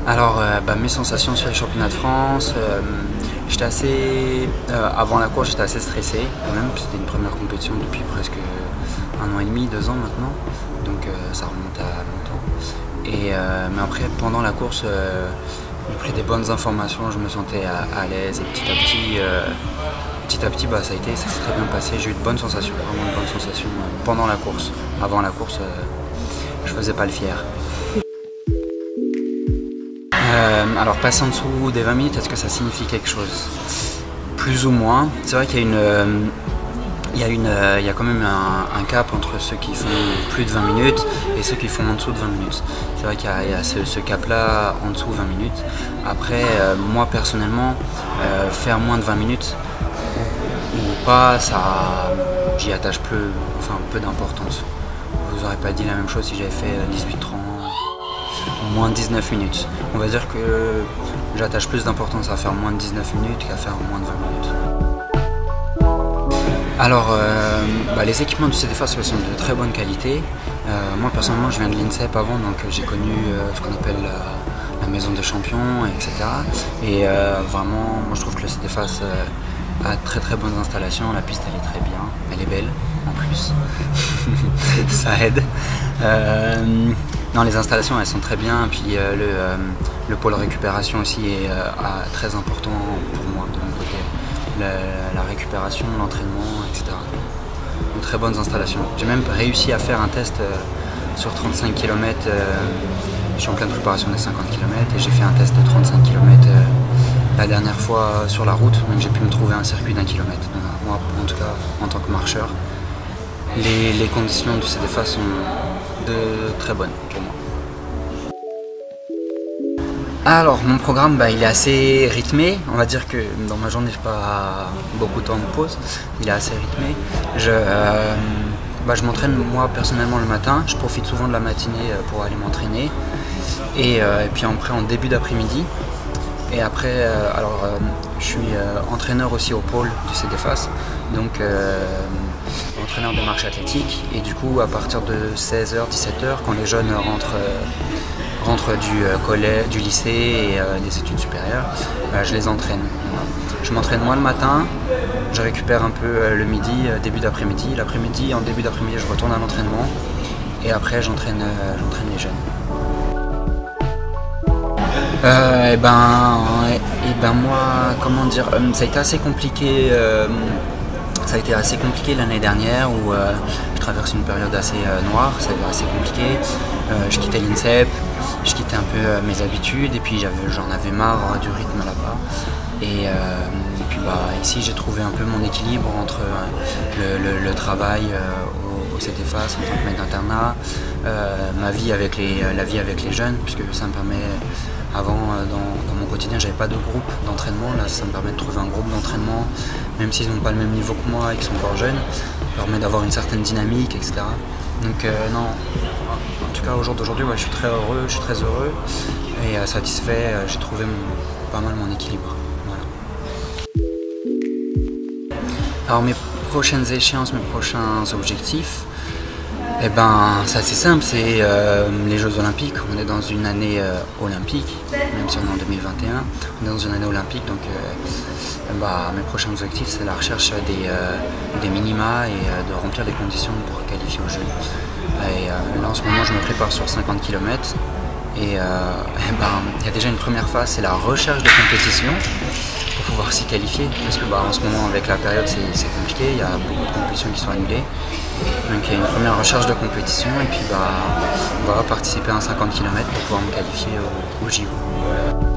Alors, mes sensations sur les championnats de France, j'étais assez, avant la course, j'étais assez stressé quand même, c'était une première compétition depuis presque 1 an et demi, 2 ans maintenant, donc ça remonte à longtemps. Mais après, pendant la course, j'ai pris des bonnes informations, je me sentais à l'aise et petit à petit, ça s'est très bien passé. J'ai eu de bonnes sensations, vraiment de bonnes sensations pendant la course. Avant la course, je faisais pas le fier. Alors passer en dessous des 20 minutes, est-ce que ça signifie quelque chose? Plus ou moins. C'est vrai qu'il y a quand même un cap entre ceux qui font plus de 20 minutes et ceux qui font en dessous de 20 minutes. C'est vrai qu'il y a ce cap-là en dessous de 20 minutes. Après, moi personnellement, faire moins de 20 minutes ou pas, j'y attache peu d'importance. Je vous aurais pas dit la même chose si j'avais fait 18-30. Moins de 19 minutes. On va dire que j'attache plus d'importance à faire moins de 19 minutes qu'à faire moins de 20 minutes. Alors, les équipements du CDFA sont de très bonne qualité. Moi personnellement je viens de l'INSEP avant, donc j'ai connu ce qu'on appelle la maison des champions, etc. Et vraiment, moi je trouve que le CDFAS a très bonnes installations. La piste elle est très bien, elle est belle en plus, ça aide. Non, les installations elles sont très bien, puis le pôle récupération aussi est très important pour moi de mon côté. La récupération, l'entraînement, etc. De très bonnes installations. J'ai même réussi à faire un test sur 35 km. Je suis en pleine préparation des 50 km et j'ai fait un test de 35 km la dernière fois sur la route, donc j'ai pu me trouver un circuit d'1 kilomètre. Moi, en tout cas, en tant que marcheur, les conditions du CDFA sont très bonnes pour moi. Alors, mon programme, il est assez rythmé. On va dire que dans ma journée, je n'ai pas beaucoup de temps de pause. Il est assez rythmé. Je m'entraîne moi personnellement le matin. Je profite souvent de la matinée pour aller m'entraîner. Et puis après, en début d'après-midi. Et après, je suis entraîneur aussi au pôle du CDFAS. Donc, entraîneur de marche athlétique. Et du coup, à partir de 16h, 17h, quand les jeunes rentrent du collège, du lycée et des études supérieures, je les entraîne. Je m'entraîne moi le matin, je récupère un peu le midi, début d'après-midi. L'après-midi, en début d'après-midi, je retourne à l'entraînement et après j'entraîne les jeunes. Moi, comment dire, ça a été assez compliqué. Ça a été assez compliqué l'année dernière où je traverse une période assez noire, ça a été assez compliqué. Je quittais l'INSEP, je quittais un peu mes habitudes et puis j'en avais marre du rythme là-bas. Et puis ici j'ai trouvé un peu mon équilibre entre le travail au CDFAS en tant que maître d'internat, la vie avec les jeunes, puisque ça me permet, avant dans mon quotidien j'avais pas de groupe d'entraînement, là ça me permet de trouver un groupe d'entraînement, même s'ils n'ont pas le même niveau que moi et qu'ils sont encore jeunes, ça permet d'avoir une certaine dynamique, etc. Donc non, en tout cas au jour d'aujourd'hui, je suis très heureux et satisfait, j'ai trouvé pas mal mon équilibre. Voilà. Alors mes prochaines échéances, mes prochains objectifs, c'est assez simple, c'est les Jeux Olympiques. On est dans une année olympique, même si on est en 2021, on est dans une année olympique, donc mes prochains objectifs c'est la recherche des minima et de remplir les conditions pour qualifier aux Jeux. Et là en ce moment je me prépare sur 50 km et il y a déjà une première phase, c'est la recherche de compétition pour pouvoir s'y qualifier, parce que en ce moment avec la période c'est compliqué, il y a beaucoup de compétitions qui sont annulées. Donc il y a une première recherche de compétition et puis on va participer à un 50 km pour pouvoir me qualifier au JO.